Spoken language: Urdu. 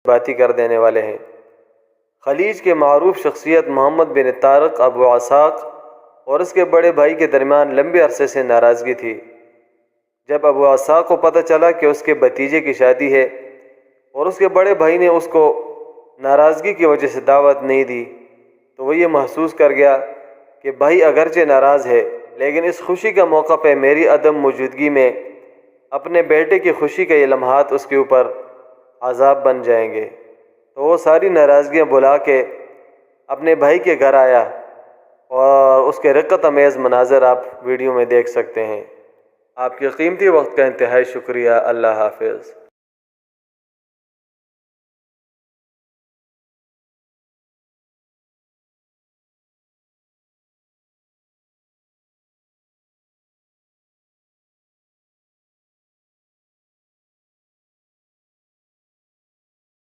باتی کر دینے والے ہیں۔ خلیج کے معروف شخصیت محمد بن طارق ابو عساق اور اس کے بڑے بھائی کے درمیان لمبے عرصے سے ناراضگی تھی۔ جب ابو عساق کو پتہ چلا کہ اس کے بھتیجے کی شادی ہے اور اس کے بڑے بھائی نے اس کو ناراضگی کی وجہ سے دعوت نہیں دی، تو وہ یہ محسوس کر گیا کہ بھائی اگرچہ ناراض ہے لیکن اس خوشی کا موقع پہ میری عدم موجودگی میں اپنے بیٹے کی خوشی کے یہ لمحات اس کے اوپر عذاب بن جائیں گے۔ تو وہ ساری ناراضگیاں بھلا کے اپنے بھائی کے گھر آیا اور اس کے رقت امیز مناظر آپ ویڈیو میں دیکھ سکتے ہیں۔ آپ کے قیمتی وقت کا انتہائی شکریہ۔ اللہ حافظ۔